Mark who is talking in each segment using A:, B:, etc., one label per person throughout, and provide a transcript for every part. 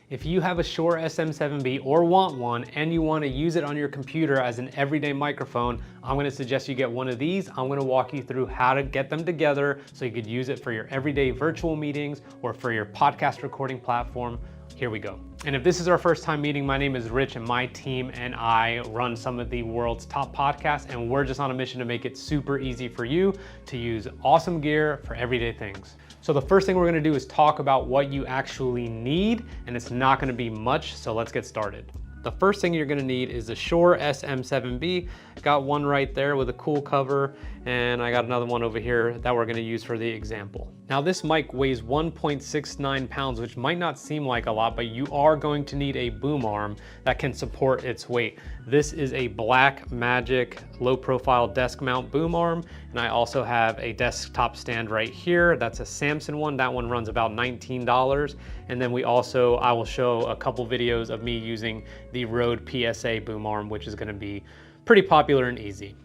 A: If you have a Shure SM7B or want one and you want to use it on your computer as an everyday microphone, I'm going to suggest you get one of these. I'm going to walk you through how to get them together so you could use it for your everyday virtual meetings or for your podcast recording platform. Here we go. And if this is our first time meeting, my name is Rich and my team and I run some of the world's top podcasts, and we're just on a mission to make it super easy for you to use awesome gear for everyday things. So the first thing we're gonna do is talk about what you actually need, and it's not gonna be much, so let's get started. The first thing you're gonna need is the Shure SM7B. Got one right there with a cool cover, and I got another one over here that we're gonna use for the example. Now this mic weighs 1.69 pounds, which might not seem like a lot, but you are going to need a boom arm that can support its weight. This is a Black Magic low profile desk mount boom arm, and I also have a desktop stand right here. That's a Samson one. That one runs about $19. And then I will show a couple videos of me using the Rode PSA boom arm, which is gonna be pretty popular and easy.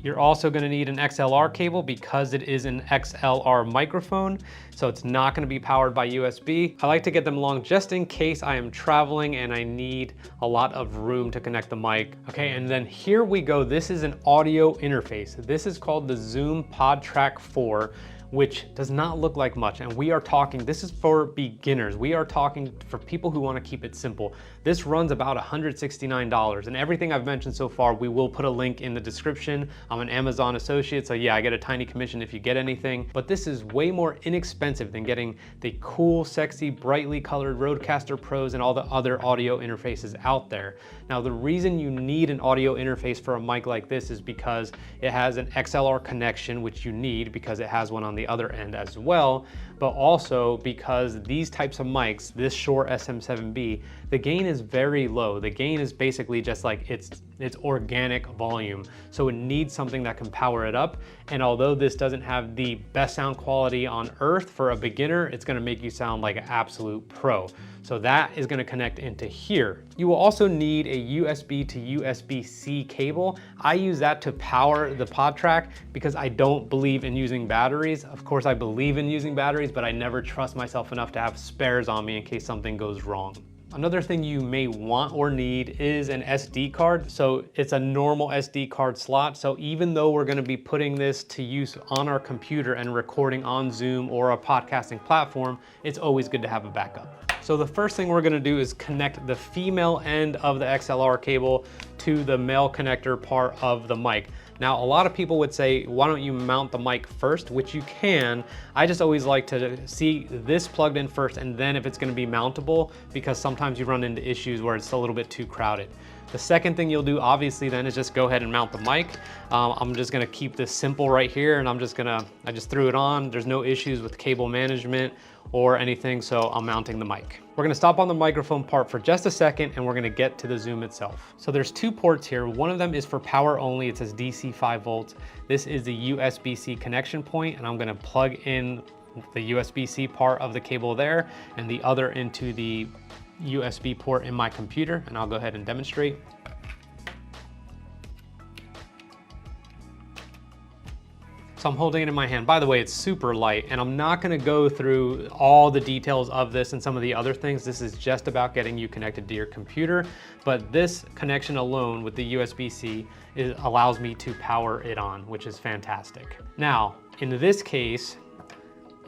A: You're also gonna need an XLR cable because it is an XLR microphone, so it's not gonna be powered by USB. I like to get them long just in case I am traveling and I need a lot of room to connect the mic. Okay, and then here we go. This is an audio interface. This is called the Zoom Podtrak 4, which does not look like much. And we are talking, this is for beginners. We are talking for people who wanna keep it simple. This runs about $169, and everything I've mentioned so far, we will put a link in the description. I'm an Amazon associate, so yeah, I get a tiny commission if you get anything, but this is way more inexpensive than getting the cool, sexy, brightly colored Rodecaster Pros and all the other audio interfaces out there. Now, the reason you need an audio interface for a mic like this is because it has an XLR connection, which you need because it has one on the other end as well, but also because these types of mics, this Shure SM7B, the gain is very low. The gain is basically just like its organic volume. So it needs something that can power it up. And although this doesn't have the best sound quality on earth for a beginner, it's gonna make you sound like an absolute pro. So that is gonna connect into here. You will also need a USB to USB-C cable. I use that to power the Podtrak because I don't believe in using batteries. Of course, I believe in using batteries, but I never trust myself enough to have spares on me in case something goes wrong. Another thing you may want or need is an SD card. So it's a normal SD card slot. So even though we're gonna be putting this to use on our computer and recording on Zoom or a podcasting platform, it's always good to have a backup. So the first thing we're gonna do is connect the female end of the XLR cable to the male connector part of the mic. Now, a lot of people would say, why don't you mount the mic first, which you can. I just always like to see this plugged in first, and then if it's gonna be mountable, because sometimes you run into issues where it's a little bit too crowded. The second thing you'll do, obviously, then is just go ahead and mount the mic. I'm just gonna keep this simple right here, and I just threw it on. There's no issues with cable management or anything, so I'm mounting the mic. We're gonna stop on the microphone part for just a second, and we're gonna get to the Zoom itself. So there's two ports here. One of them is for power only. It says DC 5 volts. This is the USB-C connection point, and I'm gonna plug in the USB-C part of the cable there, and the other into the USB port in my computer, and I'll go ahead and demonstrate. So I'm holding it in my hand. By the way, it's super light, and I'm not gonna go through all the details of this and some of the other things. This is just about getting you connected to your computer, but this connection alone with the USB-C allows me to power it on, which is fantastic. Now, in this case,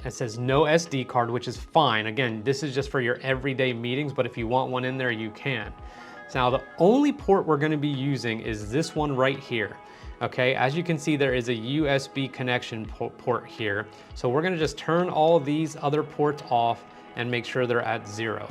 A: it says no SD card, which is fine. Again, this is just for your everyday meetings, but if you want one in there, you can. So now the only port we're gonna be using is this one right here. Okay, as you can see, there is a USB connection port here. So we're gonna just turn all these other ports off and make sure they're at 0.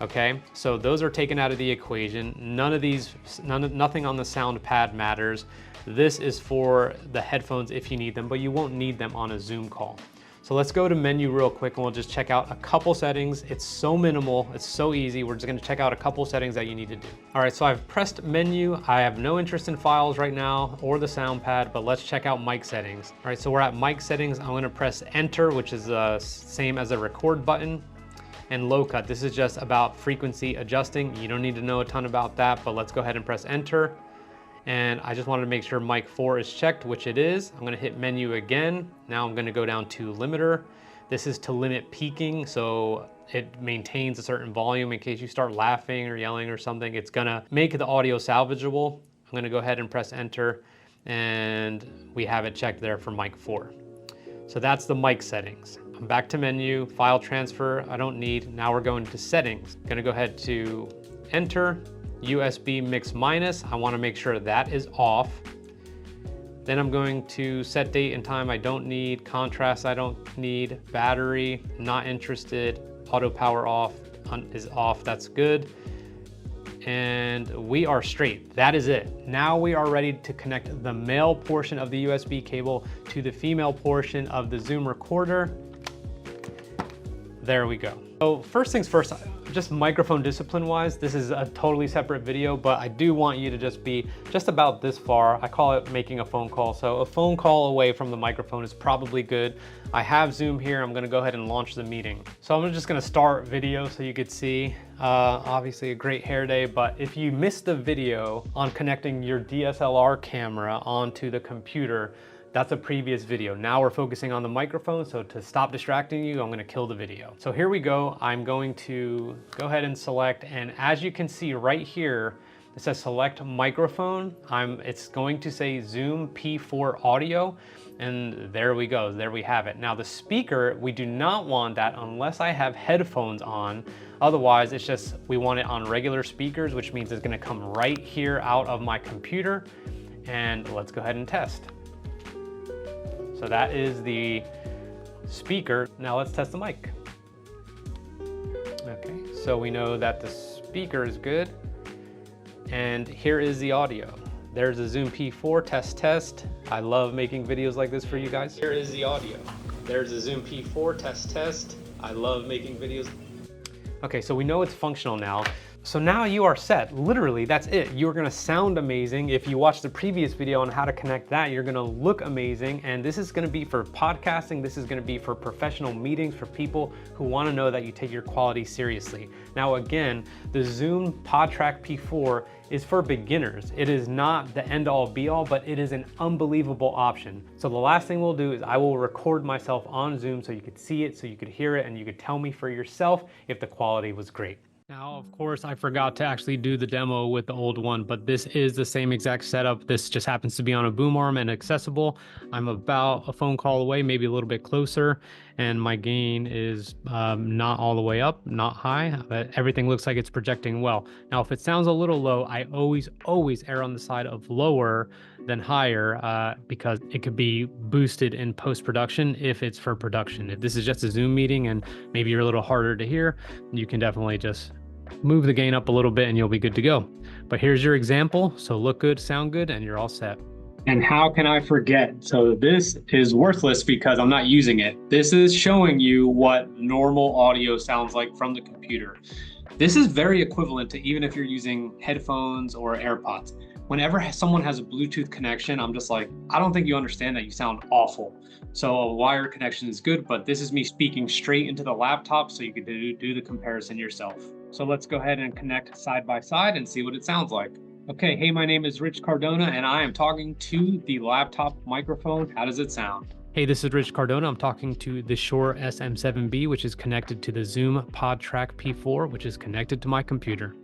A: Okay, so those are taken out of the equation. Nothing on the sound pad matters. This is for the headphones if you need them, but you won't need them on a Zoom call. So let's go to menu real quick and we'll just check out a couple settings. It's so minimal, it's so easy. We're just gonna check out a couple settings that you need to do. All right, so I've pressed menu. I have no interest in files right now or the sound pad, but let's check out mic settings. All right, so we're at mic settings. I'm gonna press enter, which is the same as a record button. And low cut, this is just about frequency adjusting. You don't need to know a ton about that, but let's go ahead and press enter. And I just wanted to make sure mic 4 is checked, which it is. I'm gonna hit menu again. Now I'm gonna go down to limiter. This is to limit peaking, so it maintains a certain volume in case you start laughing or yelling or something. It's gonna make the audio salvageable. I'm gonna go ahead and press enter, and we have it checked there for mic 4. So that's the mic settings. I'm back to menu, file transfer, I don't need. Now we're going to settings. Gonna go ahead to enter, USB mix minus. I wanna make sure that is off. Then I'm going to set date and time I don't need, contrast I don't need, battery, not interested, auto power off is off, that's good. And we are straight, that is it. Now we are ready to connect the male portion of the USB cable to the female portion of the Zoom recorder. There we go. So first things first, just microphone discipline wise, this is a totally separate video, but I do want you to just be just about this far. I call it making a phone call. So a phone call away from the microphone is probably good. I have Zoom here. I'm gonna go ahead and launch the meeting. So I'm just gonna start video so you could see. Obviously a great hair day, but if you missed the video on connecting your DSLR camera onto the computer, that's a previous video. Now we're focusing on the microphone, so to stop distracting you, I'm gonna kill the video. So here we go. I'm going to go ahead and select, and as you can see right here, it says select microphone. It's going to say Zoom P4 audio, and there we go, there we have it. Now the speaker, we do not want that unless I have headphones on. Otherwise, it's just, we want it on regular speakers, which means it's gonna come right here out of my computer, and let's go ahead and test. So that is the speaker. Now let's test the mic. Okay, so we know that the speaker is good. And here is the audio. There's a Zoom P4 test. I love making videos like this for you guys. Here is the audio. There's a Zoom P4 test. I love making videos. Okay, so we know it's functional now. So now you are set. Literally, that's it. You're gonna sound amazing. If you watched the previous video on how to connect that, you're gonna look amazing. And this is gonna be for podcasting. This is gonna be for professional meetings, for people who wanna know that you take your quality seriously. Now again, the Zoom Podtrak P4 is for beginners. It is not the end all be all, but it is an unbelievable option. So the last thing we'll do is I will record myself on Zoom so you could see it, so you could hear it, and you could tell me for yourself if the quality was great. Now, of course, I forgot to actually do the demo with the old one, but this is the same exact setup. This just happens to be on a boom arm and accessible. I'm about a phone call away, maybe a little bit closer, and my gain is not all the way up, not high, but everything looks like it's projecting well. Now, if it sounds a little low, I always err on the side of lower than higher because it could be boosted in post-production if it's for production. If this is just a Zoom meeting and maybe you're a little harder to hear, you can definitely just move the gain up a little bit and you'll be good to go. But here's your example. So look good, sound good, and you're all set.
B: And how can I forget? So this is worthless because I'm not using it. This is showing you what normal audio sounds like from the computer. This is very equivalent to even if you're using headphones or AirPods. Whenever someone has a Bluetooth connection, I'm just like, I don't think you understand that, you sound awful. So a wire connection is good, but this is me speaking straight into the laptop so you can do the comparison yourself. So let's go ahead and connect side by side and see what it sounds like. Okay, hey, my name is Rich Cardona and I am talking to the laptop microphone. How does it sound?
A: Hey, this is Rich Cardona. I'm talking to the Shure SM7B, which is connected to the Zoom Podtrak P4, which is connected to my computer.